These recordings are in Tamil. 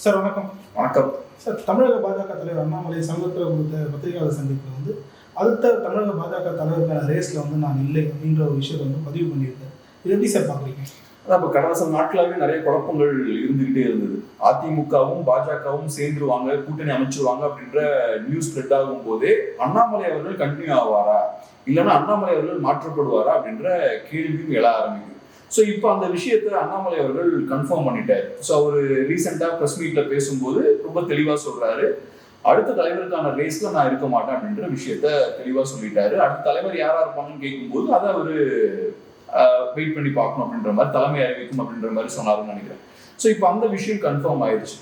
சார் வணக்கம். வணக்கம் சார், தமிழக பாஜக தலைவர் அண்ணாமலை சமீபத்தில் கொடுத்த பத்திரிகையாளர் சந்திப்பில் அடுத்த தமிழக பாஜக தலைவருக்கான ரேஸில் நான் இல்லை அப்படின்ற ஒரு விஷயத்தை பதிவு பண்ணியிருக்கேன். இது எப்படி சார் பார்க்குறீங்க? அதான் இப்போ கடந்த சில நாட்களாகவே நிறைய குழப்பங்கள் இருந்துகிட்டே இருந்தது. அதிமுகவும் பாஜகவும் சேர்ந்துருவாங்க, கூட்டணி அமைச்சிருவாங்க அப்படின்ற நியூஸ் ஸ்ப்ரெட் ஆகும் போதே அண்ணாமலை அவர்கள் கண்டினியூ ஆவாரா, இல்லைன்னா அண்ணாமலை அவர்கள் மாற்றப்படுவாரா அப்படின்ற கேள்வியும் எழ ஆரம்பிக்குது. ஸோ இப்போ அந்த விஷயத்த அண்ணாமலை அவர்கள் கன்ஃபார்ம் பண்ணிட்டாரு. ஸோ அவர் ரீசெண்டாக ப்ரெஸ் மீட்ல பேசும்போது ரொம்ப தெளிவாக சொல்றாரு, அடுத்த தலைவருக்கான ரேஸ்ல நான் இருக்க மாட்டேன் அப்படின்ற விஷயத்த தெளிவாக சொல்லிட்டாரு. அடுத்த தலைவர் யாரா இருப்பாங்கன்னு கேட்கும்போது அதை அவரு வெயிட் பண்ணி பார்க்கணும் அப்படின்ற மாதிரி, தலைமை அறிவிக்கும் அப்படின்ற மாதிரி சொன்னாருன்னு நினைக்கிறேன். ஸோ இப்போ அந்த விஷயம் கன்ஃபார்ம் ஆயிடுச்சு.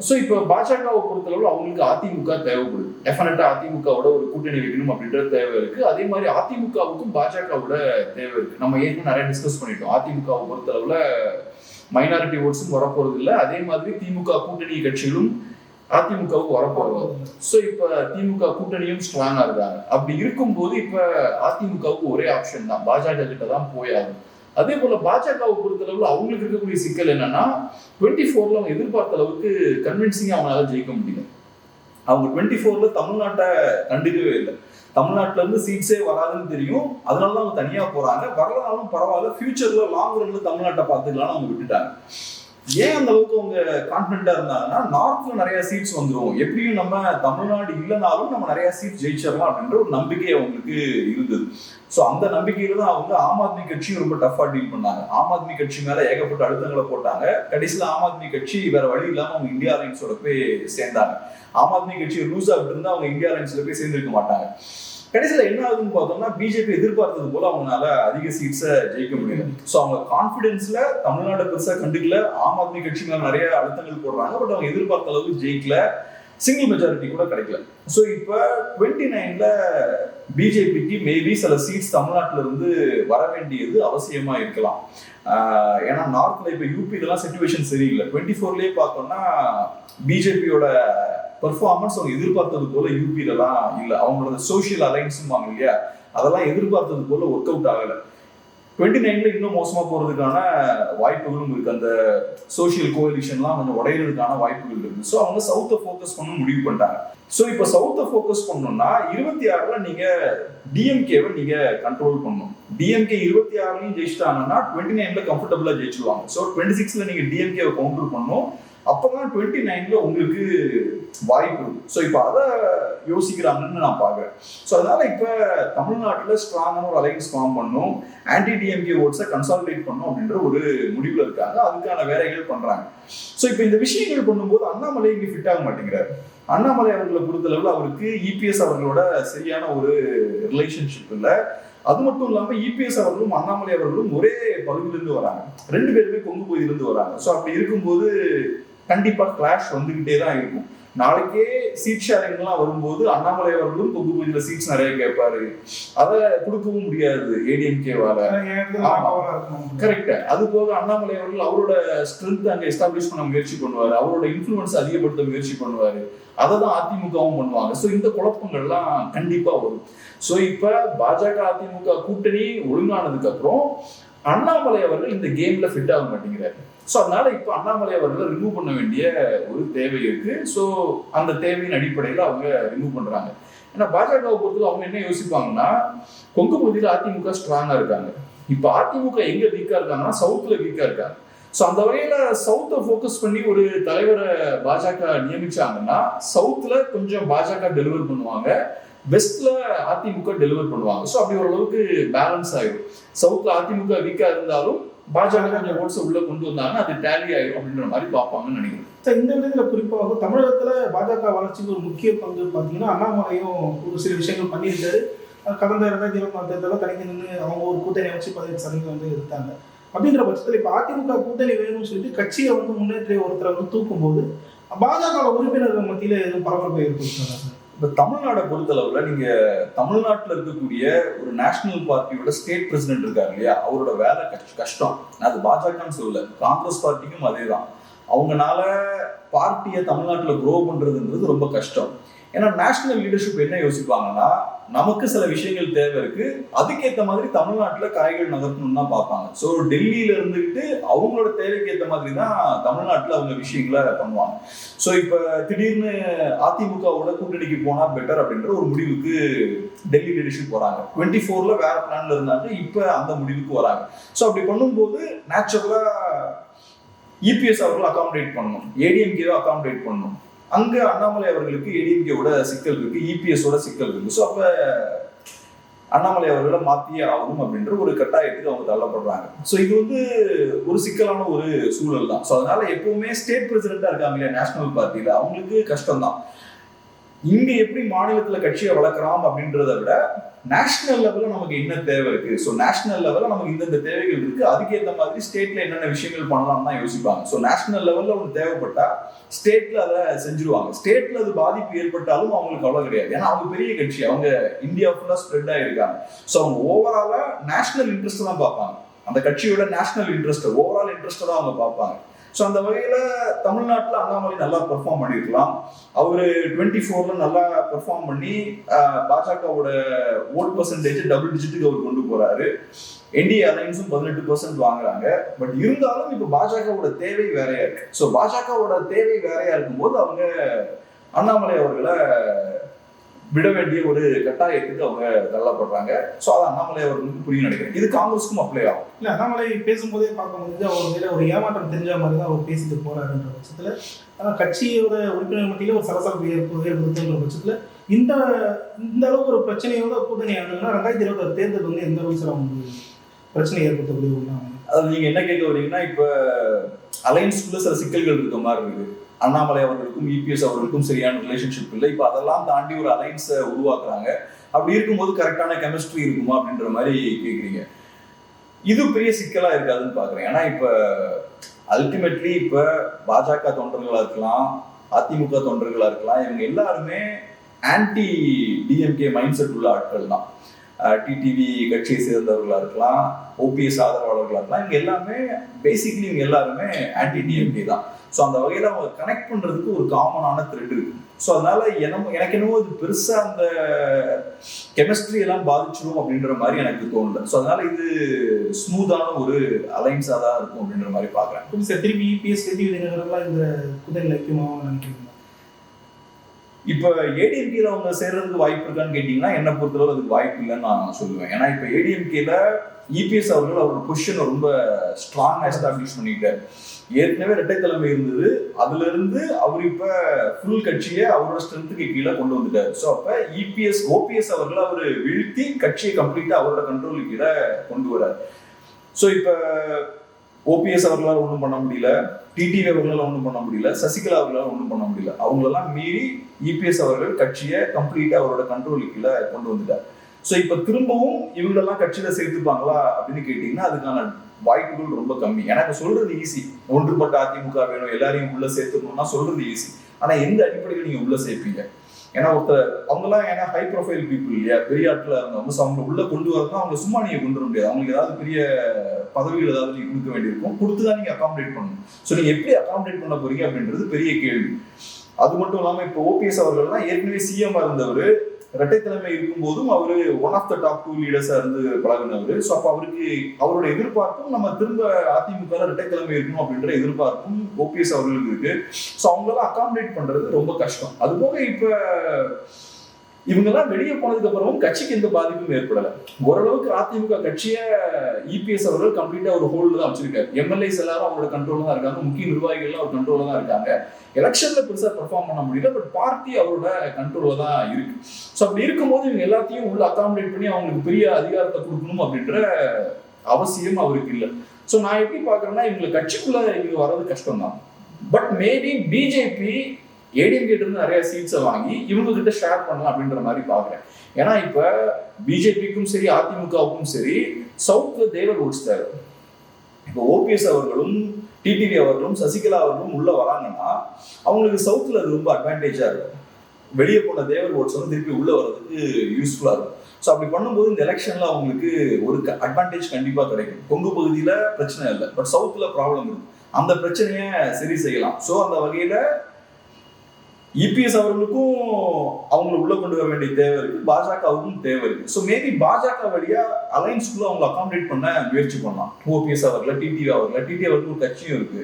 ஸோ இப்போ பாஜகவை பொறுத்தளவு அவங்களுக்கு அதிமுக தேவைப்படுது. டெஃபினட்டா அதிமுகவோட ஒரு கூட்டணி வைக்கணும் அப்படின்ற தேவை இருக்கு. அதே மாதிரி அதிமுகவுக்கும் பாஜகவோட தேவை இருக்கு. நம்ம ஏற்கனவே நிறைய டிஸ்கஸ் பண்ணிட்டோம். அதிமுகவை பொறுத்தளவுல மைனாரிட்டி ஓட்ஸும் வரப்போறது இல்லை. அதே மாதிரி திமுக கூட்டணி கட்சிகளும் அதிமுகவுக்கு வரப்போறது. ஸோ இப்ப திமுக கூட்டணியும் ஸ்ட்ராங்கா இருக்காங்க. அப்படி இருக்கும்போது இப்ப அதிமுகவுக்கு ஒரே ஆப்ஷன் தான், பாஜக கிட்ட தான் போயாகும். அதே போல பாஜகவை பொறுத்தளவுல அவங்களுக்கு இருக்கக்கூடிய சிக்கல் என்னன்னா, 24ல அவங்க எதிர்பார்த்த அளவுக்கு கன்வின்சிங்கா அவங்களால ஜெயிக்க முடியல. அவங்க 24ல தமிழ்நாட்டை கண்டுக்கவே இல்லை. தமிழ்நாட்டுல இருந்து சீட்ஸே வராதுன்னு தெரியும். அதனாலதான் அவங்க தனியா போறாங்க. வரலனாலும் பரவாயில்ல, ஃபியூச்சர்ல லாங் ரன்ல தமிழ்நாட்டை பார்த்துக்கலாம்னு அவங்க விட்டுட்டாங்க. ஏன் அந்த அளவுக்கு அவங்க கான்பிடண்டா இருந்தாங்கன்னா, நார்த்ல நிறைய சீட்ஸ் வந்துடும், எப்படியும் நம்ம தமிழ்நாடு இல்லைனாலும் நம்ம நிறைய சீட் ஜெயிச்சிடலாம் அப்படின்ற ஒரு நம்பிக்கை அவங்களுக்கு இருந்தது. ஸோ அந்த நம்பிக்கையில தான் அவங்க ஆம் ஆத்மி கட்சியும் ரொம்ப டஃபா டீல் பண்ணாங்க. ஆம் ஆத்மி கட்சி மேல ஏகப்பட்ட அழுத்தங்களை போட்டாங்க. கடைசியில் ஆம் ஆத்மி கட்சி வேற வழி இல்லாம அவங்க இந்தியா அலைன்ஸோட போய் சேர்ந்தாங்க. ஆம் ஆத்மி கட்சி லூஸ் ஆகிட்டு இருந்தா அவங்க இந்தியா அலைன்ஸ்ல போய் சேர்ந்திருக்க மாட்டாங்க. கடைசியில் என்ன ஆகுதுன்னு பார்த்தோம்னா, பிஜேபி எதிர்பார்த்தது போல அவங்களால அதிக சீட்ஸை ஜெயிக்க முடியல. ஸோ அவங்க கான்பிடன்ஸ்ல தமிழ்நாடு பெருசா கண்டுக்கல, ஆம் ஆத்மி கட்சி மேல நிறைய அழுத்தங்கள் போடுறாங்க. பட் அவங்க எதிர்பார்த்த அளவுக்கு ஜெயிக்கல, சிங்கிள் மெஜாரிட்டி கூட கிடைக்கல. ஸோ இப்போ 29ல பிஜேபிக்கு மேபி சில சீட்ஸ் தமிழ்நாட்டில இருந்து வர வேண்டியது அவசியமா இருக்கலாம். ஏன்னா நார்த்ல இப்போ யூபி இதெல்லாம் சிச்சுவேஷன் சரியில்லை. 24லயே பார்த்தோம்னா பிஜேபியோட பெர்ஃபார்மன்ஸ் அவங்க எதிர்பார்த்தது போல யூபியிலலாம் இல்லை. அவங்களோட சோசியல் அலைன்ஸும் வாங்க இல்லையா, அதெல்லாம் எதிர்பார்த்தது போல ஒர்க் அவுட் ஆகலை. 29ல இன்னும் மோசமா போறதுக்கான வாய்ப்புகளும் இருக்கு. அந்த சோசியல் கோலிஷன்லாம் கொஞ்சம் உடையிறதுக்கான வாய்ப்புகள் இருக்கு. ஸோ அவங்க சவுத்தை ஃபோக்கஸ் பண்ண முடிவு பண்ணிட்டாங்க. ஸோ இப்போ சவுத்தை ஃபோக்கஸ் பண்ணணும்னா 26ல நீங்க டிஎம்கேவை நீங்க கண்ட்ரோல் பண்ணணும். டிஎம்கே 26லையும் ஜெயிச்சிட்டாங்கன்னா 29ல கம்ஃபர்டபுளா ஜெயிச்சிருவாங்க. ஸோ 26ல நீங்க டிஎம்கேவை கவுண்டர் பண்ணணும். அப்பதான் 29ல உங்களுக்கு வாய்ப்பு இருக்கும். ஸோ இப்போ அதை யோசிக்கிறாங்கன்னு நான் பார்க்குறேன். ஸோ அதனால இப்போ தமிழ்நாட்டில் ஸ்ட்ராங்கான ஒரு அலைன்ஸ் ஃபார்ம் பண்ணும், ஆன்டி டிஎம்கே ஓட்ஸை கன்சாலிடேட் பண்ணும் அப்படின்ற ஒரு முடிவில் இருக்காங்க. அதுக்கான வேலைகள் பண்றாங்க. ஸோ இப்போ இந்த விஷயங்கள் பண்ணும்போது அண்ணாமலை இங்கே ஃபிட் ஆக மாட்டேங்கிறார். அண்ணாமலை அவர்களை பொறுத்தளவில் அவருக்கு இபிஎஸ் அவர்களோட சரியான ஒரு ரிலேஷன்ஷிப் இல்லை. அது மட்டும் இல்லாம இபிஎஸ் அவர்களும் அண்ணாமலை அவர்களும் ஒரே பகுதியிலிருந்து வராங்க. ரெண்டு பேருமே கொங்கு பகுதியிலிருந்து வராங்க. ஸோ அப்படி இருக்கும்போது கண்டிப்பா கிளாஷ் வந்துகிட்டே தான் இருக்கும். நாளைக்கே சீட் ஷேரிங்லாம் வரும்போது அண்ணாமலை அவர்களும் கொங்கு பகுதியில சீட்ஸ் நிறைய கேட்பாரு. அதை கொடுக்கவும் முடியாது ஏடிஎம்கேவால. கரெக்ட். அது போக அண்ணாமலை அவர்கள் அவரோட ஸ்ட்ரென்த் அங்க எஸ்டாப்ளிஷ் பண்ண முயற்சி பண்ணுவாரு, அவரோட இன்ஃபுளுன்ஸ் அதிகப்படுத்த முயற்சி பண்ணுவாரு. அதை தான் அதிமுகவும் பண்ணுவாங்க. ஸோ இந்த குழப்பங்கள்லாம் கண்டிப்பா வரும். ஸோ இப்ப பாஜக அதிமுக கூட்டணி ஒழுங்கானதுக்கு அப்புறம் அண்ணாமலை அவர்கள் இந்த கேம்ல ஃபிட் ஆக மாட்டேங்கிறாரு. ஸோ அதனால இப்போ அண்ணாமலை அவர்களை ரிமூவ் பண்ண வேண்டிய ஒரு தேவை இருக்கு. ஸோ அந்த தேவையின் அடிப்படையில் அவங்க ரிமூவ் பண்றாங்க. ஏன்னா பாஜகவை பொறுத்தவரை அவங்க என்ன யோசிப்பாங்கன்னா, கொங்கு பகுதியில் அதிமுக ஸ்ட்ராங்கா இருக்காங்க. இப்போ அதிமுக எங்க வீக்கா இருக்காங்கன்னா சவுத்ல வீக்கா இருக்காங்க. ஸோ அந்த வகையில சவுத்தை ஃபோக்கஸ் பண்ணி ஒரு தலைவரை பாஜக நியமிச்சாங்கன்னா சவுத்ல கொஞ்சம் பாஜக டெலிவர் பண்ணுவாங்க, வெஸ்ட்ல அதிமுக டெலிவர் பண்ணுவாங்க. ஸோ அப்படி ஓரளவுக்கு பேலன்ஸ் ஆயிடும். சவுத்ல அதிமுக வீக்கா இருந்தாலும் பாஜக கொஞ்சம் ஓட்ஸ் உள்ள கொண்டு வந்தாங்கன்னா அது டேலி ஆயிடும் அப்படின்ற மாதிரி பார்ப்பாங்கன்னு நினைக்கிறேன். சார், இந்த விதத்துல குறிப்பாக தமிழகத்துல பாஜக வளர்ச்சிக்கு ஒரு முக்கிய பங்கு பார்த்தீங்கன்னா அண்ணாமலையும் ஒரு சில விஷயங்கள் பண்ணியிருக்காரு. கடந்த 2024 தேர்தலில் தனித்து நின்று அவங்க ஒரு கூட்டணி அமைச்சு 18% எடுத்தாங்க. அப்படின்ற பட்சத்தில் இப்போ அதிமுக கூட்டணி வேணும்னு சொல்லிட்டு கட்சியை முன்னேற்றிய ஒருத்தரை தூக்கும் போது பாஜக உறுப்பினர்கள் மத்தியில எதுவும் பரபரப்பை ஏற்படுத்துறாங்க சார்? இப்போ தமிழ்நாடை பொறுத்தளவுல நீங்க தமிழ்நாட்டில் இருக்கக்கூடிய ஒரு நேஷனல் பார்ட்டியோட ஸ்டேட் பிரசிடென்ட் இருக்காரு இல்லையா, அவரோட வேலை கஷ்டம். அது பாஜகன்னு சொல்லல, காங்கிரஸ் பார்ட்டிக்கும் அதே தான். அவங்கனால பார்ட்டியை தமிழ்நாட்டில் க்ரோ பண்றதுன்றது ரொம்ப கஷ்டம். ஏன்னா நேஷனல் லீடர்ஷிப் என்ன யோசிப்பாங்கன்னா, நமக்கு சில விஷயங்கள் தேவை இருக்கு, அதுக்கேற்ற மாதிரி தமிழ்நாட்டில் காய்கள் நகர்த்தணும்னு தான் பார்ப்பாங்க. ஸோ டெல்லியில இருந்துகிட்டு அவங்களோட தேவைக்கு ஏற்ற மாதிரி தான் தமிழ்நாட்டில் அவங்க விஷயங்களை பண்ணுவாங்க. ஸோ இப்போ திடீர்னு அதிமுகவோட கூட்டணிக்கு போனா பெட்டர் அப்படின்ற ஒரு முடிவுக்கு டெல்லி லீடர்ஷிப் வராங்க. 24ல வேற பிளான்ல இருந்தாங்க, இப்போ அந்த முடிவுக்கு வராங்க. ஸோ அப்படி பண்ணும்போது நேச்சுரலா இபிஎஸ் அவர்கள் அகாமடேட் பண்ணணும், ஏடிஎம்கேவை அகாமடேட் பண்ணணும். அங்க அண்ணாமலை அவர்களுக்கு ஏடிஎம்கேவோட சிக்கல் இருக்கு, இபிஎஸோட சிக்கல் இருக்கு. ஸோ அப்ப அண்ணாமலை அவர்களை மாத்தியே ஆகும் அப்படின்ற ஒரு கட்டாயத்துக்கு அவங்க தள்ளப்படுறாங்க. ஸோ இது ஒரு சிக்கலான ஒரு சூழல் தான். ஸோ அதனால எப்பவுமே ஸ்டேட் பிரசிடென்டா இருக்காங்க இல்லையா நேஷனல் பார்ட்டியில, அவங்களுக்கு கஷ்டம் தான். இங்க எப்படி மாநிலத்துல கட்சியை வளர்க்கலாம் அப்படின்றத விட நேஷனல் லெவல்ல நமக்கு என்ன தேவை இருக்கு, ஸோ நேஷனல் லெவல்ல நமக்கு இந்த தேவைகள் இருக்கு, அதுக்கேற்ற மாதிரி ஸ்டேட்ல என்னென்ன விஷயங்கள் பண்ணலாம் தான் யோசிப்பாங்க. ஸோ நேஷனல் லெவல்ல ஒன்று தேவைப்பட்டா ஸ்டேட்ல அதை செஞ்சிருவாங்க. ஸ்டேட்ல அது பாதிப்பு ஏற்பட்டாலும் அவங்களுக்கு அவ்வளவு கிடையாது, ஏன்னா அவங்க பெரிய கட்சி, அவங்க இந்தியா ஃபுல்லா ஸ்ப்ரெட் ஆயிருக்காங்க. ஸோ அவங்க ஓவராலா நேஷனல் இன்ட்ரெஸ்ட் தான் பார்ப்பாங்க, அந்த கட்சியோட நேஷனல் இன்ட்ரெஸ்ட் ஓவரால் இன்ட்ரெஸ்ட் தான் அவங்க பார்ப்பாங்க. ஸோ அந்த வகையில தமிழ்நாட்டில் அண்ணாமலை நல்லா பெர்ஃபார்ம் பண்ணியிருக்கலாம். அவரு 24ல நல்லா பெர்ஃபார்ம் பண்ணி பாஜகவோட ஓட் பர்சன்டேஜ் டபுள் டிஜிட்டுக்கு அவர் கொண்டு போறாரு. என்டிஏ அலைன்ஸும் 18% வாங்குறாங்க. பட் இருந்தாலும் இப்ப பாஜகவோட தேவை வேறையா இருக்கு. ஸோ பாஜகவோட தேவை வேறையா இருக்கும்போது அவங்க அண்ணாமலை அவர்களை விட வேண்டிய ஒரு கட்டாயத்துக்கு அவங்க தள்ளப்படுறாங்க. ஸோ அது அண்ணாமலை அவர்களுக்கு புரிய நினைக்கிறேன். இது காங்கிரஸுக்கும் அப்ளை ஆகும். இல்லை, அண்ணாமலை பேசும்போதே பார்க்கும்போது அவர் மேலே ஒரு ஏமாற்றம் தெரிஞ்ச மாதிரி தான் அவர் பேசிட்டு போறாருன்ற பட்சத்தில், ஆனால் கட்சியோட உறுப்பினர் மத்தியில் ஒரு சலசலப்பு ஏற்படுத்துன்ற பட்சத்தில் இந்த அளவுக்கு ஒரு பிரச்சனையோட கூட்டணி ஆகணும்னா 2026 தேர்தல் எந்த அளவுக்கு சார் அவங்க பிரச்சனை ஏற்படுத்தக்கூடிய ஒன்றாங்க? அது நீங்க என்ன கேட்க வரீங்கன்னா, இப்ப அலைன்ஸ்குள்ள சில சிக்கல்கள் இருக்க மாதிரி இருக்கு. அண்ணாமலை அவர்களுக்கும் இபிஎஸ் அவர்களுக்கும் சரியான ரிலேஷன்ஷிப் இல்லை. இப்போ அதெல்லாம் தாண்டி ஒரு அலைன்ஸை உருவாக்குறாங்க. அப்படி இருக்கும்போது கரெக்டான கெமிஸ்ட்ரி இருக்குமா அப்படின்ற மாதிரி கேட்குறீங்க. இது பெரிய சிக்கலா இருக்காதுன்னு பாக்குறேன். ஏன்னா இப்ப அல்டிமேட்லி இப்ப பாஜக தொண்டர்களா இருக்கலாம், அதிமுக தொண்டர்களா இருக்கலாம், இவங்க எல்லாருமே ஆன்டி டிஎம்கே மைண்ட் செட் உள்ள ஆட்கள் தான். டிடிவி கட்சியை சேர்ந்தவர்களா இருக்கலாம், ஓபிஎஸ் ஆதரவாளர்களா இருக்கலாம், இவங்க எல்லாமே பேசிக்லி இவங்க எல்லாருமே ஆன்டி டிஎம்கே தான். ஸோ அந்த வகையில் அவங்க கனெக்ட் பண்ணுறதுக்கு ஒரு காமனான த்ரெட் இருக்கு. ஸோ அதனால எனக்கு என்னவோ இது பெருசாக அந்த கெமிஸ்ட்ரி எல்லாம் பாதிச்சிடும் அப்படின்ற மாதிரி எனக்கு தோணல. ஸோ அதனால இது ஸ்மூத்தான ஒரு அலைன்ஸாக தான் இருக்கும் அப்படின்ற மாதிரி பார்க்குறேன். சார், திருப்பி இபிஎஸ் விதிவிலகெல்லாம் இந்த கூட்டணி ஐக்கியமாக நினைக்கிறீங்க? இப்போ ஏடிஎம்கேல அவங்க சேர்றதுக்கு வாய்ப்பு இருக்கான்னு கேட்டீங்கன்னா என்ன பொறுத்தளவு அதுக்கு வாய்ப்பு இல்லைன்னு நான் சொல்லுவேன். ஏன்னா இப்போ ஏடிஎம்கேல இபிஎஸ் அவர்கள் அவரோட பொசிஷனை ரொம்ப ஸ்ட்ராங் எஸ்டாப்ளிஷ் பண்ணிட்டார். ஏற்கனவே இரட்டை தலைமை இருந்தது, அதுல இருந்து அவர் இப்ப ஃபுல் கட்சியை அவரோட ஸ்ட்ரென்த்துக்கு கீழே கொண்டு வந்துட்டாரு. ஸோ அப்ப இபிஎஸ் ஓபிஎஸ் அவர்கள் அவர் வீழ்த்தி கட்சியை கம்ப்ளீட்டா அவரோட கண்ட்ரோலுக்கு கீழே கொண்டு வரார். ஸோ இப்ப ஓபிஎஸ் அவர்களால் ஒன்றும் பண்ண முடியல, டிடிவி அவர்களால் ஒன்றும் பண்ண முடியல, சசிகலா அவர்களால் ஒன்றும் பண்ண முடியல. அவங்களெல்லாம் மீறி இபிஎஸ் அவர்கள் கட்சியை கம்ப்ளீட்டா அவரோட கண்ட்ரோலுக்கு கீழே கொண்டு வந்துட்டார். ஸோ இப்ப திரும்பவும் இவங்களெல்லாம் கட்சியில சேர்த்துப்பாங்களா அப்படின்னு கேட்டீங்கன்னா அதுக்கான வாய்ப்புகள் ரொம்ப கம்மி. எனக்கு சொல்றது ஈஸி, ஒன்றுபட்ட அதிமுக வேணும், எல்லாரையும் உள்ள சேர்த்துக்கணும்னா சொல்றது ஈஸி. ஆனா எந்த அடிப்படையில் நீங்க உள்ள சேர்ப்பீங்க? ஏன்னா அவங்கெல்லாம் ஏன்னா ஹை ப்ரொஃபைல் பீப்புள் இல்லையா, பெரிய ஆட்களா இருந்தவங்க. ஸோ அவங்க உள்ள கொண்டு வரதுனா அவங்க சும்மா நீங்க கொண்டு வர முடியாது. அவங்களுக்கு ஏதாவது பெரிய பதவிகள் ஏதாவது நீங்க கொடுக்க வேண்டியிருக்கும், கொடுத்துதான் நீங்க அகாமடேட் பண்ணணும். ஸோ நீங்க எப்படி அகாமடேட் பண்ண போறீங்க அப்படின்றது பெரிய கேள்வி. அது மட்டும் இல்லாம இப்போ ஓபிஎஸ் அவர்கள்லாம் ஏற்கனவே சிஎம் இருந்தவர், இரட்டை தலைமை இருக்கும் போதும் அவரு ஒன் ஆஃப் த டாப் 2 லீடர்ஸா இருந்து பழகினவர். ஸோ அப்ப அவருக்கு அவரோட எதிர்பார்ப்பும் நம்ம திரும்ப அதிமுக இரட்டை தலைமை இருக்கணும் அப்படின்ற எதிர்பார்ப்பும் ஓபிஎஸ் அவர்களுக்கு இருக்கு. ஸோ அவங்களாம் அகாமடேட் பண்றது ரொம்ப கஷ்டம். அது போக இப்ப இவங்கெல்லாம் வெளியே போனதுக்கு அப்புறமும் கட்சிக்கு எந்த பாதிப்பும் ஏற்படலை. ஓரளவுக்கு அதிமுக கட்சியை இபிஎஸ் அவர்கள் கம்ப்ளீட்டா ஒரு ஹோல்டு தான் வச்சிருக்காரு. எம்எல்ஏஸ் எல்லாரும் அவரோட கண்ட்ரோல்ல தான் இருக்காங்க, முக்கிய நிர்வாகிகள் அவர் கண்ட்ரோல்ல தான் இருக்காங்க. எலெக்ஷன்ல பெருசா பெர்ஃபார்ம் பண்ண முடியல, பட் பார்ட்டி அவரோட கண்ட்ரோல்ல தான் இருக்கு. ஸோ அப்படி இருக்கும்போது இவங்க எல்லாத்தையும் உள்ள அகாமடேட் பண்ணி அவங்களுக்கு பெரிய அதிகாரத்தை கொடுக்கணும் அப்படின்ற அவசியம் அவருக்கு இல்லை. ஸோ நான் எப்படி பாக்குறேன்னா இவங்களை கட்சிக்குள்ள இவங்க வர்றது கஷ்டம் தான். பட் மேபி பிஜேபி ஏடிஎம்கே இருந்து நிறைய சீட்ஸை வாங்கி இவங்க கிட்ட ஷேர் பண்ணலாம் அப்படின்ற மாதிரி பாக்குறேன். ஏன்னா இப்ப பிஜேபிக்கும் சரி அதிமுகவுக்கும் சரி சவுத்ல தேவர் ஓட்ஸ் தேவை. இப்போ ஓபிஎஸ் அவர்களும் டிடிவி அவர்களும் சசிகலா அவர்களும் உள்ள வராங்கன்னா அவங்களுக்கு சவுத்ல அது ரொம்ப அட்வான்டேஜா இருக்கும். வெளியே போன தேவர் ஓட்ஸ் திருப்பி உள்ள வர்றதுக்கு யூஸ்ஃபுல்லா இருக்கும். ஸோ அப்படி பண்ணும்போது இந்த எலெக்ஷன்ல அவங்களுக்கு ஒரு அட்வான்டேஜ் கண்டிப்பா கிடைக்கும். கொங்கு பகுதியில பிரச்சனை இல்லை, பட் சவுத்ல ப்ராப்ளம் இருக்கு. அந்த பிரச்சனையை சரி செய்யலாம். ஸோ அந்த வகையில இபிஎஸ் அவர்களுக்கும் அவங்களை உள்ள கொண்டு வர வேண்டிய தேவை இருக்கு, பாஜகவுக்கும் தேவை இருக்கு. ஸோ மேபி பாஜக வழியா அலைன்ஸ்குள்ள அவங்களை அகாமடேட் பண்ண முயற்சி பண்ணலாம். ஓபிஎஸ் அவர்களை, டிடிவி அவர்களுக்கு ஒரு கட்சியும் இருக்கு,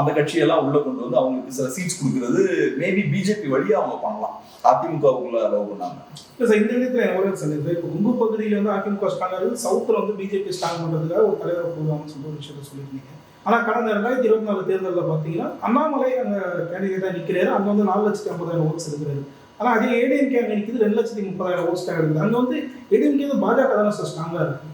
அந்த கட்சியெல்லாம் உள்ள கொண்டு வந்து அவங்களுக்கு சில சீட்ஸ் கொடுக்கறது மேபி பிஜேபி வழியா அவங்க பண்ணலாம். அதிமுகவுக்குள்ள அலோவ் பண்ணாங்க. இல்லை சார், இந்த இடத்துல என்ன ஒரு சொல்லுது, இப்போ கொங்கு பகுதியில் வந்து அதிமுக ஸ்ட்ராங்காக இருக்குது, சவுத்தில் வந்து பிஜேபி ஸ்ட்ராங் பண்ணுறதுக்காக ஒரு தலைவரை போடுவாங்கன்னு சொல்லி ஒரு விஷயத்த சொல்லியிருந்தீங்க. ஆனால் கடந்த 2024 தேர்தலில் பார்த்தீங்கன்னா அண்ணாமலை அங்கே கேண்டிடேட்டாக நிற்கிறாரு, அங்கே வந்து 4,50,000 ஓட்ஸ் எடுக்கிறாரு. ஆனால் அதே ஏடிஎம்கே அங்கே நிற்கிது 2,30,000 ஓட்ஸ் தான் எடுக்குது. அங்கே வந்து ஏடிஎம்கே வந்து பாஜக தானே சார் ஸ்ட்ராங்காக இருக்குது.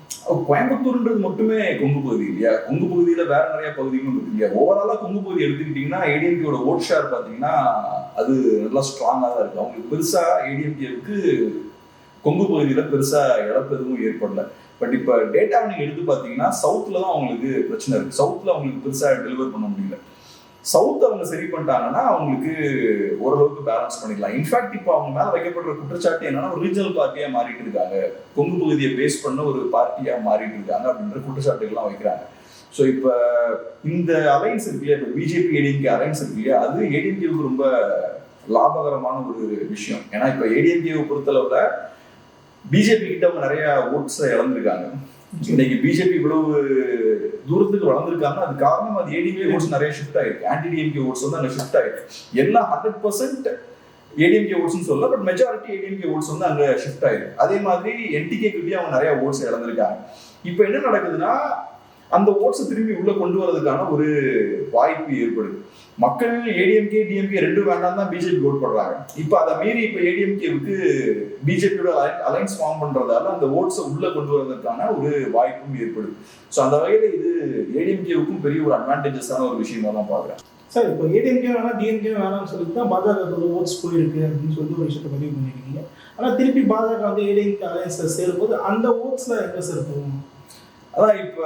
கோயம்புத்தூர்ன்றது மட்டுமே கொங்கு பகுதி இல்லையா, கொங்கு பகுதியில வேற நிறைய பகுதிகளும் இருக்கு இல்லையா. ஓவராலா கொங்கு பகுதி எடுத்துக்கிட்டீங்கன்னா ஏடிஎம்கேயோட ஓட் ஷேர் பாத்தீங்கன்னா அது நல்லா ஸ்ட்ராங்கா தான் இருக்கு. அவங்களுக்கு பெருசா ஏடிஎம்கேவுக்கு கொங்கு பகுதியில பெருசா இழப்பு எதுவும் ஏற்படல. பட் இப்ப டேட்டா நீங்க எடுத்து பாத்தீங்கன்னா சவுத்ல தான் அவங்களுக்கு பிரச்சனை இருக்கு. சவுத்ல அவங்களுக்கு பெருசா டெலிவர் பண்ண முடியல. சவுத் அவங்க சரி பண்ணிட்டாங்கன்னா அவங்களுக்கு ஓரளவுக்கு பேலன்ஸ் பண்ணிக்கலாம். இன்ஃபேக்ட் இப்போ அவங்க மேல வைக்கப்படுற குற்றச்சாட்டு என்னன்னா ஒரு ரீஜனல் பார்ட்டியா மாறிட்டு இருக்காங்க, கொங்கு பகுதியை பேஸ் பண்ண ஒரு பார்ட்டியா மாறிட்டு இருக்காங்க அப்படின்ற குற்றச்சாட்டுகள்லாம் வைக்கிறாங்க. ஸோ இப்போ இந்த அலைன்ஸ் இருக்கு இல்லையா, இப்போ பிஜேபி ஏடிஎம்கே அலைன்ஸ் இருக்கு இல்லையா, அது ஏடிஎம்கேவுக்கு ரொம்ப லாபகரமான ஒரு விஷயம். ஏன்னா இப்போ ஏடிஎம்கேவை பொறுத்தளவுல பிஜேபி கிட்ட அவங்க நிறைய ஓட்ஸை இழந்திருக்காங்க. இன்னைக்கு பிஜேபி இவ்வளவு தூரத்துக்கு வளர்ந்துருக்காங்க, அது காரணம் அது ஏடிஎம்கே ஓட்ஸ் நிறைய ஷிஃப்ட் ஆயிருக்கு. ஆன்டி டிஎம்கே ஓட்ஸ் வந்து அங்கே ஷிஃப்ட் ஆயிருக்கு. எல்லாம் 100% ஏடிஎம்கே ஓட்ஸ்னு சொல்லல, பட் மெஜாரிட்டி ஏடிஎம்கே ஓட்ஸ் வந்து அங்கே ஷிஃப்ட் ஆயிருக்கு. அதே மாதிரி என்டிகே கிட்டே அவங்க நிறைய ஓட்ஸ் இழந்திருக்காங்க. இப்போ என்ன நடக்குதுன்னா அந்த ஓட்ஸை திரும்பி உள்ள கொண்டு வரதுக்கான ஒரு வாய்ப்பு ஏற்படுது. மக்கள் ஏடிஎம்கே டிஎம்கே ரெண்டும் வேண்டாம் தான் பிஜேபி ஓட் பண்றாங்க. இப்போ அதை மீறி இப்போ ஏடிஎம்கேவுக்கு பிஜேபியோட அலைன்ஸ் ஃபார்ம் பண்றதால அந்த ஓட்ஸை உள்ள கொண்டு வரதுக்கான ஒரு வாய்ப்பும் ஏற்படுது. ஸோ அந்த வகையில இது ஏடிஎம்கேவுக்கும் பெரிய ஒரு அட்வான்டேஜஸான ஒரு விஷயமா தான் பாக்குறேன். சார், இப்போ ஏடிஎம்கே வேணாம் டிஎம்கே வேணாம்னு சொல்லிட்டு தான் பாஜக ஓட்ஸ் போயிருக்கு அப்படின்னு சொல்லிட்டு ஒரு விஷயத்தை பதிவு பண்ணிருக்கீங்க. ஆனால் திருப்பி பாஜக வந்து ஏடிஎம்கே அலைன்ஸ்ல சேரும்போது அந்த ஓட்ஸ்ல எங்க சார் போகும்? அதான் இப்ப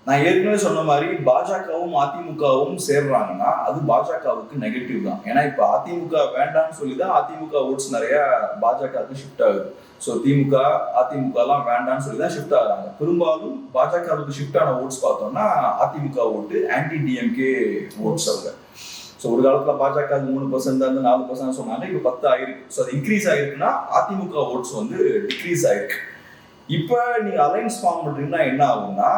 நான் ஏற்கனவே சொன்ன மாதிரி பாஜகவும் அதிமுகவும் சேர்றாங்கன்னா அது பாஜகவுக்கு நெகட்டிவ் தான். ஏன்னா இப்ப அதிமுக வேண்டாம்னு சொல்லிதான் அதிமுக ஓட்ஸ் நிறைய பாஜகவுக்கு ஷிஃப்ட் ஆகுது. ஸோ திமுக அதிமுக எல்லாம் வேண்டாம்னு சொல்லிதான் ஷிஃப்ட் ஆகுறாங்க. பெரும்பாலும் பாஜகவுக்கு ஷிஃப்ட் ஆன ஓட்ஸ் பார்த்தோம்னா அதிமுக ஓட்டு, ஆன்டி டிஎம்கே ஓட்ஸ் அவங்க. ஸோ ஒரு காலத்துல பாஜக 3% தான் 4% சொன்னாங்க, இப்போ 10 ஆயிருக்கு. ஸோ அது இன்க்ரீஸ் ஆயிருக்குன்னா அதிமுக ஓட்ஸ் வந்து டிக்ரீஸ் ஆயிருக்கு. இப்போ நீங்க அலைன்ஸ் ஃபார்ம் பண்றீங்கன்னா என்ன ஆகும்னா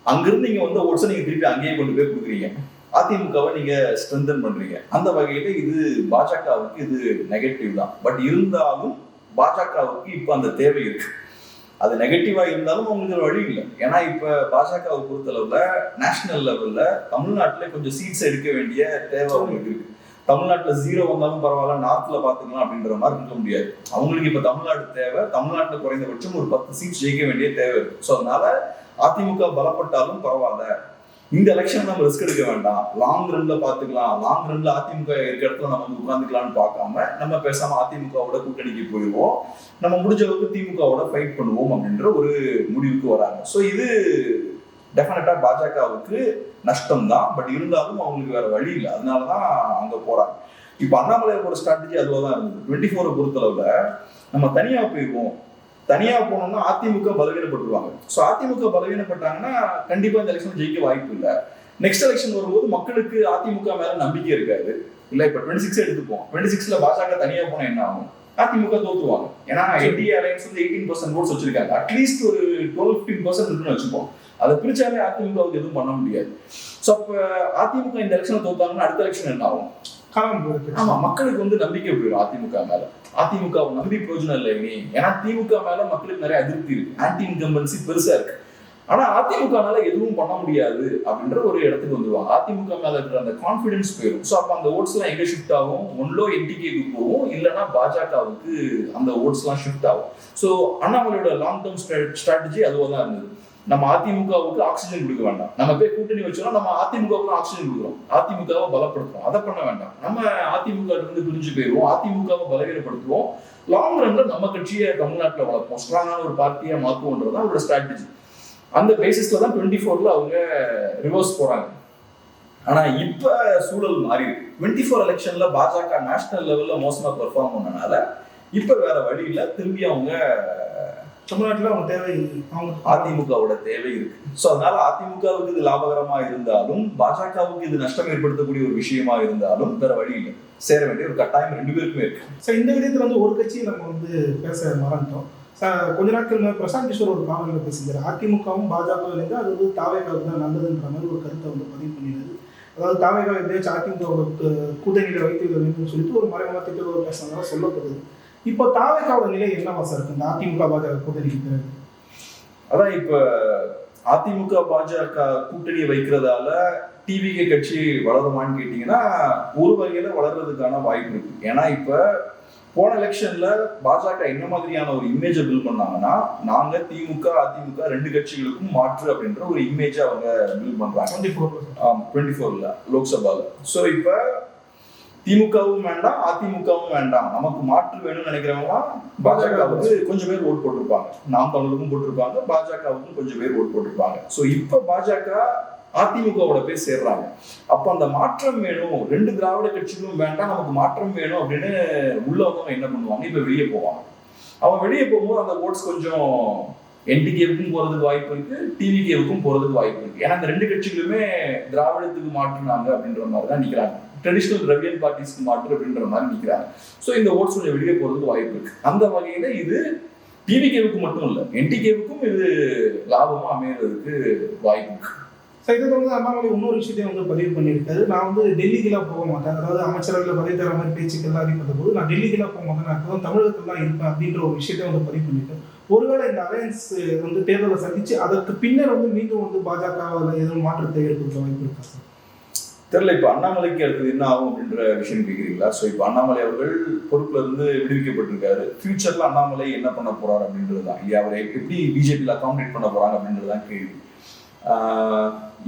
அங்கிருந்து நீங்க வந்து ஓட்ஸை நீங்க திருப்பி அங்கேயே கொண்டு போய் கொடுக்குறீங்க, அதிமுகவை நீங்க ஸ்ட்ரென்தன் பண்றீங்க. அந்த வகையில இது பாஜகவுக்கு இது நெகட்டிவ் தான். பட் இருந்தாலும் பாஜகவுக்கு இப்போ அந்த தேவை இருக்கு. அது நெகட்டிவா இருந்தாலும் அவங்களுக்கு வழி இல்லை. ஏன்னா இப்ப பாஜகவை பொறுத்தளவுல நேஷனல் லெவல்ல தமிழ்நாட்டுல கொஞ்சம் சீட்ஸ் எடுக்க வேண்டிய தேவை அவங்களுக்கு இருக்கு. தமிழ்நாட்டுல 0 வந்தாலும் பரவாயில்ல, நார்த்ல பாத்துக்கலாம் அப்படின்ற மாதிரி இருக்க முடியாது. அவங்களுக்கு இப்ப தமிழ்நாடு தேவை. தமிழ்நாட்டுல குறைந்தபட்சம் ஒரு 10 சீட் ஜெயிக்க வேண்டிய தேவை இருக்கு. ஸோ அதனால அதிமுக பலப்பட்டாலும் பரவாயில்ல, இந்த எலெக்ஷன் நம்ம ரிஸ்க் எடுக்க வேண்டாம், லாங் ரன்ல பாத்துக்கலாம், லாங் ரன்ல அதிமுக இருக்க இடத்துல நம்ம வந்து உட்காந்துக்கலாம்னு பார்க்காம நம்ம பேசாம அதிமுகவோட கூட்டணிக்கு போயிடுவோம், நம்ம முடிஞ்ச அளவுக்கு திமுகவோட ஃபைட் பண்ணுவோம் அப்படின்ற ஒரு முடிவுக்கு வராங்க. ஸோ இது டெஃபினட்டா பாஜகவுக்கு நஷ்டம் தான். பட் இருந்தாலும் அவங்களுக்கு வேற வழி இல்லை, அதனாலதான் அங்க போறாங்க. இப்ப அண்ணாமலையோட ஸ்ட்ராட்டஜி அதுவா தான் இருந்தது. 24 பொறுத்தளவுல நம்ம தனியா போயிடுவோம், தனியா போனோம்னா அதிமுக பலவீனப்பட்டுருவாங்க. ஸோ அதிமுக பலவீனப்பட்டாங்கன்னா கண்டிப்பா இந்த எலெக்ஷன் ஜெயிக்க வாய்ப்பு இல்லை. நெக்ஸ்ட் எலெக்ஷன் வரும்போது மக்களுக்கு அதிமுக மேல நம்பிக்கை இருக்காது. இல்ல இப்ப 26 எடுத்துப்போம், 26ல பாஜக தனியா போனா என்ன ஆகும்? அதிமுக தோத்துருவாங்க. ஏன்னா என்டிஏ அலைன்ஸ் வந்து 18% ஓட்ஸ் வச்சிருக்காங்க. அட்லீஸ்ட் ஒரு 12-15% இருக்குன்னு வச்சுப்போம். அதை பிரிச்சாலே அதிமுகவுக்கு எதுவும் பண்ண முடியாது. ஸோ அப்ப அதிமுக இந்த எலெக்ஷனை தோத்தாங்கன்னா அடுத்த எலெக்ஷன் என்ன ஆகும்? ஆமா, மக்களுக்கு வந்து நம்பிக்கை போயிடும் அதிமுக மேல. அதிமுக நம்பி பிரயோஜனம் இல்லை இனி. ஏன்னா திமுக மேல மக்களுக்கு நிறைய அதிருப்தி இருக்கு, ஆன்டி இன்கம்பன்சி பெருசா இருக்கு. ஆனா அதிமுகனால எதுவும் பண்ண முடியாது அப்படின்ற ஒரு இடத்துக்கு வந்துருவாங்க. அதிமுக மேல இருக்கிற அந்த கான்பிடன்ஸ் போயிடும். ஸோ அப்ப அந்த ஓட்ஸ் எல்லாம் எங்க ஷிஃப்ட் ஆகும்? ஒன்லோ என்டிகேக்கு போகும், இல்லைன்னா பாஜகவுக்கு அந்த ஓட்ஸ் எல்லாம் ஷிஃப்ட் ஆகும். ஸோ அண்ணாமலையோட லாங் டேர்ம் ஸ்ட்ராட்டஜி அதுவா தான் இருந்தது. நம்ம அதிமுகவுக்கு ஆக்சிஜன் கொடுக்க வேண்டாம், நம்ம போய் கூட்டணி வச்சோம்னா நம்ம அதிமுகவுக்கு ஆக்சிஜன் கொடுக்குறோம், அதிமுகவை பலப்படுத்துறோம், அதை பண்ண வேண்டாம், நம்ம அதிமுக இருந்து பிரிஞ்சு போயிடுவோம், அதிமுகவை பலவீனப்படுத்துவோம், லாங் ரன்ல நம்ம கட்சியை தமிழ்நாட்டில் வளர்ப்போம், ஸ்ட்ராங்கான ஒரு பார்ட்டியை மாற்றுவோன்றது அவரோட ஸ்ட்ராட்டஜி. அந்த பேசிஸ்ல தான் 24ல அவங்க ரிவர்ஸ் போறாங்க. ஆனா இப்ப சூழல் மாறி இருக்கு. 24 எலெக்ஷன்ல பாஜக நேஷனல் லெவல்ல மோசமா பெர்ஃபார்ம் பண்ணனால இப்ப வேற வழி இல்லை, திரும்பி அவங்க தமிழ்நாட்டில் அவங்க தேவை, அவங்க அதிமுகவோட தேவை இருக்கு. ஸோ அதனால அதிமுகவுக்கு இது லாபகரமா இருந்தாலும் பாஜகவுக்கு இது நஷ்டம் ஏற்படுத்தக்கூடிய ஒரு விஷயமா இருந்தாலும் வேற வழி இல்லை, சேர வேண்டிய ஒரு கட்டாயம் ரெண்டு பேருக்குமே இருக்கு. சார் இந்த விதத்தில் வந்து ஒரு கட்சியை நம்ம வந்து பேச மறந்துட்டோம். கொஞ்ச நாட்கள் பிரசாந்த் கிஷோர் ஒரு காணொலியில் பேசியிருந்தார், அதிமுகவும் பாஜகவிலேருந்து அது வந்து தாவேகாவுக்கு தான் நல்லதுன்ற மாதிரி ஒரு கருத்தை வந்து பதிவு பண்ணிடுது. அதாவது தாவேகா எப்படியாச்சும் அதிமுக கூட்டணியில் வைத்து விட வேண்டும் சொல்லிட்டு ஒரு மறைமுக திட்டம் ஒரு பேசுனதாக சொல்லப்படுது. இப்போ தாவேகாவோட நிலை என்னவா சார் இருக்கு இந்த அதிமுக பாஜக கூட்டணிக்கு பிறகு? அதான் இப்ப அதிமுக பாஜக கூட்டணியை வைக்கிறதால டிவிகே கட்சி வளருமான்னு கேட்டீங்கன்னா ஒரு வகையில வளர்றதுக்கான வாய்ப்பு இருக்கு. ஏன்னா இப்ப போன எலெக்ஷன்ல பாஜக என்ன மாதிரியான ஒரு இமேஜை பில்ட் பண்ணாங்கன்னா, நாங்க திமுக அதிமுக ரெண்டு கட்சிகளுக்கும் மாற்று அப்படின்ற ஒரு இமேஜை அவங்க பில்ட் பண்றாங்க 24ல லோக்சபால. ஸோ இப்ப திமுகவும் வேண்டாம் அதிமுகவும் வேண்டாம், நமக்கு மாற்று வேணும்னு நினைக்கிறவங்க பாஜகவுக்கு கொஞ்சம் பேர் ஓட் போட்டிருப்பாங்க, நாம் தமிழருக்கும் போட்டிருப்பாங்க, பாஜகவுக்கும் கொஞ்சம் பேர் ஓட் போட்டிருப்பாங்க. ஸோ இப்ப பாஜக அதிமுகவோட போய் சேர்றாங்க. அப்ப அந்த மாற்றம் வேணும், ரெண்டு திராவிட கட்சிகளும் வேண்டாம், நமக்கு மாற்றம் வேணும் அப்படின்னு உள்ளவங்க என்ன பண்ணுவாங்க, இப்ப வெளியே போவாங்க. அவங்க வெளியே போகும்போது அந்த ஓட்ஸ் கொஞ்சம் என்டிகேவுக்கும் போறதுக்கு வாய்ப்பு இருக்கு, டிவிகேவுக்கும் போறதுக்கு வாய்ப்பு இருக்கு. ஏன்னா அந்த ரெண்டு கட்சிகளுமே திராவிடத்துக்கு மாற்றினாங்க அப்படின்ற மாதிரி தான் நிக்கிறாங்க, ட்ரெடிஷனல் திராவிடியன் பார்ட்டிஸ்க்கு மாற்று அப்படின்ற மாதிரி நிக்கிறாங்க. ஸோ இந்த ஓட்ஸ் கொஞ்சம் வெளியே போறதுக்கு வாய்ப்பு இருக்கு. அந்த வகையில இது டிவிகேவுக்கு மட்டும் இல்லை, என்டிகேவுக்கும் இது லாபமா அமையறதுக்கு வாய்ப்பு இருக்கு. சார் இதை வந்து அண்ணாமலை இன்னொரு விஷயத்தையும் வந்து பதிவு பண்ணியிருக்காரு, நான் வந்து டெல்லிக்கெல்லாம் போக மாட்டேன், அதாவது அமைச்சரவையில் பதவி தர மாதிரி பேச்சுக்கெல்லாம் அடிப்பட்ட போது நான் டெல்லிக்கெல்லாம் போக மாட்டேன், நான் இப்போதான் தமிழகத்தில் தான் இருப்பேன் அப்படின்ற ஒரு விஷயத்தை வந்து பதிவு பண்ணியிருக்கேன். ஒருவேளை இந்த அலையன்ஸ் வந்து தேர்தலை சந்திச்சு அதற்கு பின்னர் வந்து மீண்டும் வந்து பாஜகவில் எதுவும் மாற்றத்தை ஏற்படுத்த வாய்ப்பு இருக்கா சார்? தெரியல. இப்ப அண்ணாமலைக்கு அடுத்தது என்ன ஆகும் அப்படின்ற விஷயம் கேட்குறீங்களா? ஸோ இப்போ அண்ணாமலை அவர்கள் பொறுப்புல இருந்து விடுவிக்கப்பட்டிருக்காரு. ஃபியூச்சர்ல அண்ணாமலை என்ன பண்ண போறாரு அப்படின்றது தான், இல்லையா அவரை எப்படி பிஜேபியில் அகாமடேட் பண்ண போறாங்க அப்படின்றது தான் கேள்வி.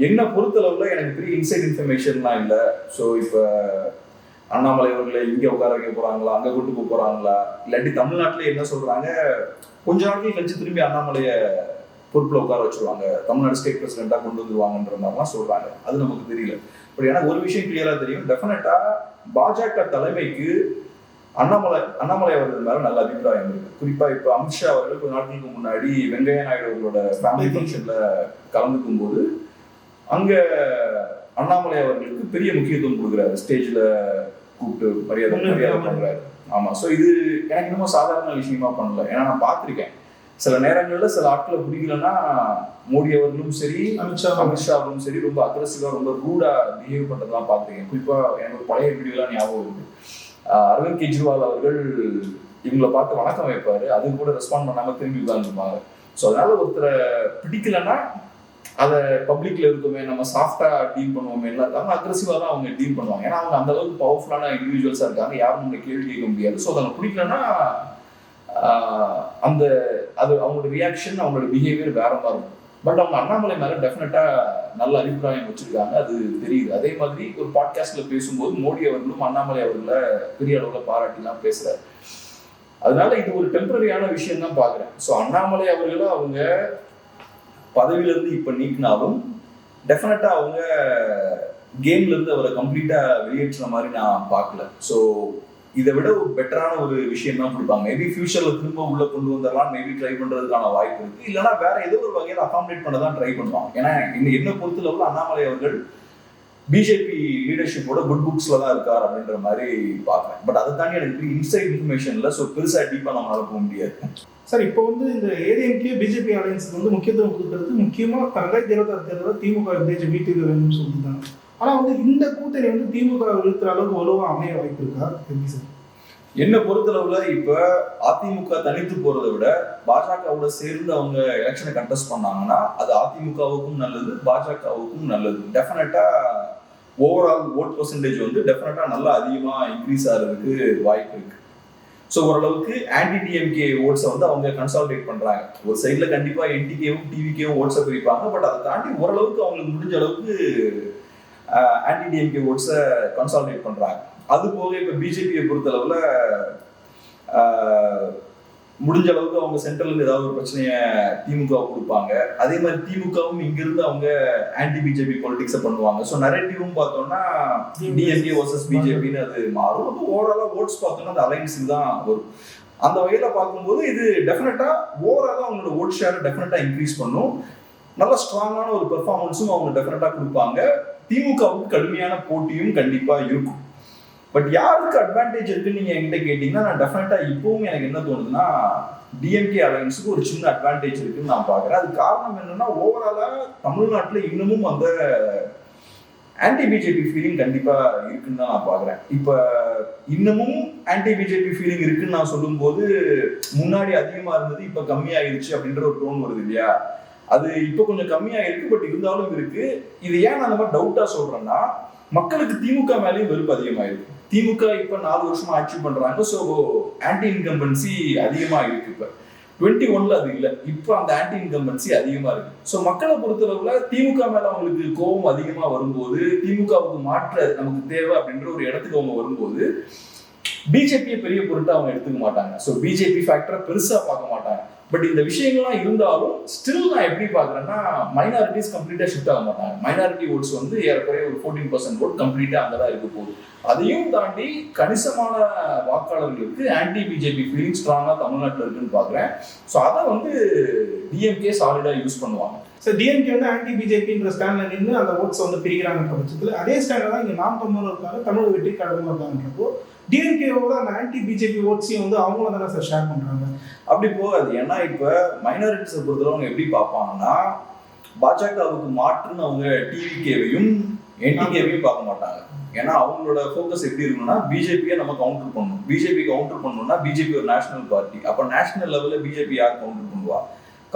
என்ன பொறுத்தளவுல எனக்கு பெரிய இன்சைட் இன்ஃபர்மேஷன்லாம் இல்லை. ஸோ இப்போ அண்ணாமலை அவர்களை இங்கே உட்கார வைக்க போறாங்களா, அங்கே கொண்டு போக போறாங்களா, இல்லாட்டி தமிழ்நாட்டில் என்ன சொல்றாங்க, கொஞ்ச நாட்கள் கழிச்சு திரும்பி அண்ணாமலைய பொறுப்புல உட்கார வச்சிருவாங்க, தமிழ்நாடு ஸ்டேட் பிரசிடென்ட்டா கொண்டு வந்துருவாங்கன்ற மாதிரிலாம் சொல்றாங்க. அது நமக்கு தெரியல. பட் எனக்கு ஒரு விஷயம் கிளியரா தெரியும், டெஃபினட்டா பாஜக தலைமைக்கு அண்ணாமலை அவர்கள் மேல நல்ல அபிப்பிராயம் இருக்கு. குறிப்பா இப்ப அமித்ஷா அவர்கள் கொஞ்ச நாட்களுக்கு முன்னாடி வெங்கையா நாயுடு அவர்களோட ஃபேமிலி ஃபங்க்ஷன்ல கலந்துக்கும் போது அங்க அண்ணாமலை அவர்களுக்கு பெரிய முக்கியத்துவம் கொடுக்குறாரு, ஸ்டேஜ்ல கூப்பிட்டு மரியாதை பண்றாரு. ஆமா. ஸோ இது எனக்கு இன்னமும் சாதாரண விஷயமா பண்ணல. ஏன்னா நான் பார்த்திருக்கேன் சில நேரங்கள்ல சில ஆட்களை பிடிக்கலன்னா மோடி அவர்களும் சரி அமித்ஷா அவர்களும் சரி ரொம்ப அக்ரெசிவா ரொம்ப ரூடா பிஹேவ் பண்றதெல்லாம் பார்த்திருக்கேன். குறிப்பா எனக்கு பழைய வீடியோலாம் ஞாபகம் இருக்கு. அரவிந்த் கெஜ்ரிவால் அவர்கள் இவங்களை பார்த்து வணக்கம் வைப்பாரு, அது கூட ரெஸ்பாண்ட் பண்ணாம திரும்பி உட்கார்ந்துருப்பாங்க. ஸோ அதனால ஒருத்தரை பிடிக்கலன்னா அதை பப்ளிக்ல இருக்குமே நம்ம சாஃப்டா டீல் பண்ணுவோமே இல்லாம அக்ரெசிவா தான் அவங்க டீல் பண்ணுவாங்க. ஏன்னா அவங்க அந்த அளவுக்கு பவர்ஃபுல்லான இண்டிவிஜுவல்ஸா இருக்காங்க, யாரும் உங்களை கேள்வி கேட்க முடியாது. ஸோ அதை பிடிக்கலன்னா அந்த அது அவங்களோட ரியாக்ஷன் அவங்களோட பிஹேவியர் வேற மாதிரி இருக்கும். பட் அவங்க அண்ணாமலை மேல டெஃபினட்டா நல்ல அபிப்பிராயம் வச்சிருக்காங்க, அது தெரியுது. அதே மாதிரி ஒரு பாட்காஸ்ட்ல பேசும்போது மோடி அவர்களும் அண்ணாமலை அவர்களை பெரிய அளவுல பாராட்டிலாம் பேசுறாரு. அதனால இது ஒரு டெம்பரரியான விஷயம் தான் பாக்குறேன். ஸோ அண்ணாமலை அவர்களும் அவங்க பதவியில இருந்து இப்ப நீக்கினாலும் டெஃபினட்டா அவங்க கேம்ல இருந்து அவரை கம்ப்ளீட்டா வெளியேற்ற மாதிரி நான் பார்க்கல. ஸோ இதை விட ஒரு பெட்டரான ஒரு விஷயம் தான் கொடுப்பாங்க. மேபி ஃபியூச்சர்ல திரும்ப உள்ள கொண்டு வந்துடலாம், மேபி ட்ரை பண்றதுக்கான வாய்ப்பு இருக்கு. இல்லைன்னா வேற ஏதோ ஒரு வகையில் அகாமடேட் பண்ண தான் ட்ரை பண்ணுவாங்க. ஏன்னா என்ன பொறுத்தளவுல அண்ணாமலை அவர்கள் பிஜேபி லீடர்ஷிப்போட குட் புக்ஸ்ல தான் இருக்கார் அப்படின்ற மாதிரி பார்க்குறேன். பட் அதை தாண்டி எனக்கு இன்சைட் இன்ஃபர்மேஷன் இல்லை. ஸோ பெருசா டீப்பா நம்மளால போக முடியாது. சார் இப்போ வந்து இந்த ஏடிஎம்கே பிஜேபி அலையன்ஸுக்கு வந்து முக்கியத்துவம் கொடுக்கறது முக்கியமாக 2026 தேர்தலில் திமுக வீட்டுக்கு வேணும்னு சொல்லியிருந்தாங்க. ஆனால் வந்து இந்த கூட்டணி வந்து திமுக இருக்கிற அளவுக்கு வலுவாக அமைய வாய்ப்பு இருக்கா எப்படி சார்? என்ன பொறுத்தளவுல இப்ப அதிமுக தனித்து போறதை விட பாஜகவோட சேர்ந்து அவங்க எலெக்ஷனை கண்டெஸ்ட் பண்ணாங்கன்னா அது அதிமுகவுக்கும் நல்லது, பாஜகவுக்கும் நல்லது. டெஃபினட்டா ஓவரால் ஓட் பெர்சன்டேஜ் வந்து டெஃபினட்டா நல்லா அதிகமா இன்க்ரீஸ் ஆகிறதுக்கு வாய்ப்பு இருக்கு. ஸோ ஓரளவுக்கு ஆன்டி டிஎம்கே ஓட்ஸை வந்து அவங்க கன்சால்டேட் பண்றாங்க. ஒரு சைட்ல கண்டிப்பா என்டிகேவும் டிவிகேவும் ஓட்ஸை பிரிப்பாங்க. பட் அதை தாண்டி ஓரளவுக்கு அவங்களுக்கு முடிஞ்ச அளவுக்கு ஆன்டி டிஎம்கே ஓட்ஸை கன்சால்டேட் பண்றாங்க. அது போக இப்ப பிஜேபியை பொறுத்தளவுல முடிஞ்ச அளவுக்கு அவங்க சென்ட்ரல் இருந்து ஏதாவது ஒரு பிரச்சனைய திமுக கொடுப்பாங்க. அதே மாதிரி திமுகவும் இங்கிருந்து அவங்க ஆன்டி பிஜேபி பொலிட்டிக்ஸை பண்ணுவாங்க. ஸோ நரேட்டிவும் பார்த்தோம்னா டிஎம்கே வர்சஸ் பிஜேபின்னு அது மாறும். அது ஓவராலா ஓட்ஸ் பார்த்தோம்னா அந்த அலைன்ஸுக்கு தான் வரும். அந்த வகையில பார்க்கும்போது இது டெஃபினட்டா ஓவராலா அவங்களோட ஓட் ஷேர் டெஃபினட்டா இன்க்ரீஸ் பண்ணும். நல்ல ஸ்ட்ராங்கான ஒரு பெர்ஃபார்மன்ஸும் அவங்க டெஃபினட்டா கொடுப்பாங்க. திமுகவுக்கு கடுமையான போட்டியும் கண்டிப்பா இருக்கும். பட் யாருக்கு அட்வான்டேஜ் இருக்குன்னு நீங்க என்கிட்ட கேட்டீங்கன்னா, நான் டெஃபினட்டா இப்பவும் எனக்கு என்ன தோணுதுன்னா, டிஎம்கே அலையன்ஸுக்கு ஒரு சின்ன அட்வான்டேஜ் இருக்குன்னு நான் பாக்குறேன். அது காரணம் என்னன்னா, ஓவராலா தமிழ்நாட்டுல இன்னமும் அந்த ஆன்டி பிஜேபி ஃபீலிங் கண்டிப்பா இருக்குன்னு தான் நான் பாக்குறேன். இப்ப இன்னமும் ஆன்டி பிஜேபி ஃபீலிங் இருக்குன்னு நான் சொல்லும்போது, முன்னாடி அதிகமா இருந்தது இப்ப கம்மியாயிருச்சு அப்படின்ற ஒரு டோன் வருது இல்லையா? அது இப்போ கொஞ்சம் கம்மியா இருக்கு, பட் இருந்தாலும் இருக்கு. இது ஏன் நான் அந்த மாதிரி டவுட்டா சொல்றேன்னா, மக்களுக்கு திமுக மேலேயும் வெறுப்பு அதிகமாயிருக்கு. திமுக இப்ப 4 வருஷமா ஆட்சி பண்றாங்க. ஸோ ஆன்டி இன்கம்பன்சி அதிகமா இருக்கு. இப்ப 21ல அது இல்லை. இப்போ அந்த ஆன்டி இன்கம்பன்சி அதிகமா இருக்கு. ஸோ மக்களை பொறுத்தளவுல திமுக மேல அவங்களுக்கு கோபம் அதிகமா வரும்போது, திமுகவுக்கு மாற்ற நமக்கு தேவை அப்படின்ற ஒரு இடத்துக்கு அவங்க வரும்போது, பிஜேபியை பெரிய பொருட்டா அவங்க எடுத்துக்க மாட்டாங்க. ஸோ பிஜேபி ஃபேக்டரை பெருசா பார்க்க மாட்டாங்க. பட் இந்த விஷயங்கள்லாம் இருந்தாலும் ஸ்டில் நான் எப்படி பாக்குறேன்னா, மைனாரிட்டிஸ் கம்ப்ளீட்டா ஷிஃப்ட் ஆக மாட்டாங்க. மைனாரிட்டி ஓட்ஸ் வந்து ஏறக்குறைய ஒரு 14% ஓட் கம்ப்ளீட்டா அங்கதான் இருக்க போகுது. அதையும் தாண்டி கணிசமான வாக்காளர்களுக்கு ஆன்டி பிஜேபி ஃபீலிங் ஸ்ட்ராங்கா தமிழ்நாட்டில் இருக்குன்னு பாக்குறேன். ஸோ அதை வந்து டிஎம்கே சாலிடா யூஸ் பண்ணுவாங்க. சார் டிஎம்கே வந்து ஆன்டி பிஜேபின்ற ஸ்டாண்ட்ல நின்று அந்த ஓட்ஸ் வந்து பிரிக்கிறாங்க பட்சத்தில், அதே ஸ்டாண்ட்ல தான் இங்கே நாம் தமிழர் இருக்காங்க, தமிழ் வெற்றி கழகமும் இருக்காங்கன்றப்போ டிஎம்கேவோட அந்த ஆன்டி பிஜேபி ஓட்ஸையும் வந்து அவங்களும் தானே சார் ஷேர் பண்றாங்க. அப்படி போகாது. ஏன்னா இப்ப மைனாரிட்டிஸை பொறுத்தவரை அவங்க எப்படி பார்ப்பாங்கன்னா, பாஜகவுக்கு மாற்றுன்னு அவங்க டிவிகேவையும் என்டிகேவையும் பார்க்க மாட்டாங்க. ஏன்னா அவங்களோட ஃபோக்கஸ் எப்படி இருக்குன்னா, பிஜேபியை நம்ம கவுண்டர் பண்ணணும். பிஜேபி கவுண்டர் பண்ணணும்னா பிஜேபி ஒரு நேஷனல் பார்ட்டி. அப்ப நேஷனல் லெவல்ல பிஜேபி யார் கவுண்டர் பண்ணுவா?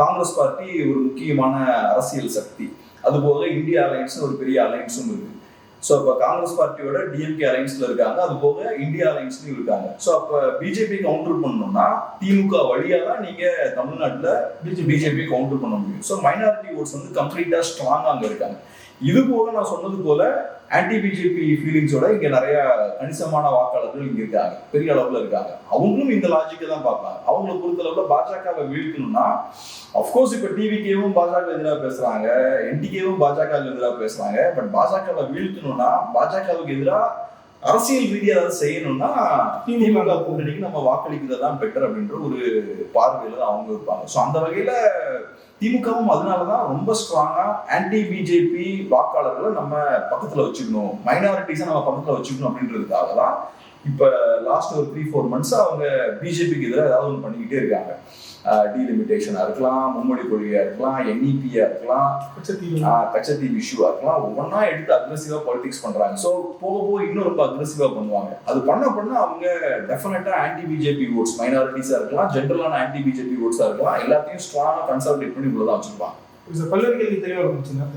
காங்கிரஸ் பார்ட்டி ஒரு முக்கியமான அரசியல் சக்தி. அதுபோக இந்தியா அலையன்ஸ் ஒரு பெரிய அலையன்ஸும் இருக்கு. ஸோ அப்போ காங்கிரஸ் பார்ட்டியோட டிஎம்கே அலைன்ஸ்ல இருக்காங்க, அது போக இந்தியா அலைன்ஸ்லயும் இருக்காங்க. ஸோ அப்போ பிஜேபி கவுண்டர் பண்ணணும்னா திமுக வழியா தான் நீங்க தமிழ்நாட்டில் பிஜேபி கவுண்டர் பண்ண முடியும். ஸோ மைனாரிட்டி ஓட்ஸ் வந்து கம்ப்ளீட்டா ஸ்ட்ராங்கா அங்க இருக்காங்க. இது போக நான் சொன்னது போல ஆன்டி பிஜேபி ஃபீலிங்ஸோட இங்க நிறைய கணிசமான வாக்காளர்கள் இங்க இருக்காங்க, பெரிய அளவுல இருக்காங்க. அவங்களும் இந்த லாஜிக்கை தான் பார்ப்பாங்க. அவங்களை பொறுத்தளவுல பாஜகவை வீழ்த்தணும்னா, அப்கோர்ஸ் இப்ப டிவிகேவும் பாஜக எதிராக பேசுறாங்க, என்டிகேவும் பாஜக எதிராக பேசுறாங்க. பட் பாஜகவை வீழ்த்தணும்னா, பாஜகவுக்கு எதிராக அரசியல் ரீதியா ஏதாவது செய்யணும்னா திமுக கூட்டணிக்கு நம்ம வாக்களிக்கிறது தான் பெட்டர் அப்படின்ற ஒரு பார்வையில தான் அவங்க இருப்பாங்க. ஸோ அந்த வகையில திமுகவும் அதனாலதான் ரொம்ப ஸ்ட்ராங்கா ஆன்டி பிஜேபி வாக்காளர்களை நம்ம பக்கத்துல வச்சுக்கணும், மைனாரிட்டிஸை நம்ம பக்கத்துல வச்சுக்கணும் அப்படின்றதுக்காக தான் இப்ப லாஸ்ட் ஒரு 3-4 months அவங்க பிஜேபிக்கு எதிராக ஏதாவது ஒன்று பண்ணிக்கிட்டே இருக்காங்க. டீலிமிட்டேஷனா இருக்கலாம், மும்மொழி கொள்கையா இருக்கலாம், என்இபியா இருக்கலாம், கச்சத்தீவு இஷ்யூவா இருக்கலாம், ஒவ்வொன்னா எடுத்து அக்ரெசிவா பாலிடிக்ஸ் பண்றாங்க. ஸோ போக போக இன்னும் ரொம்ப அக்ரெசிவா பண்ணுவாங்க. அது பண்ண அவங்க டெஃபினட்டா ஆன்டி பிஜேபி ஓட்ஸ், மைனாரிட்டிஸா இருக்கலாம், ஜென்ரலான ஆன்டி பிஜேபி ஓட்ஸா இருக்கலாம், எல்லாத்தையும் ஸ்ட்ராங்கா கன்சல்டேட் பண்ணி உள்ளதான் வச்சிருப்பாங்க. பல்வேறு கேள்வி தெளிவாக இருந்துச்சுன்னா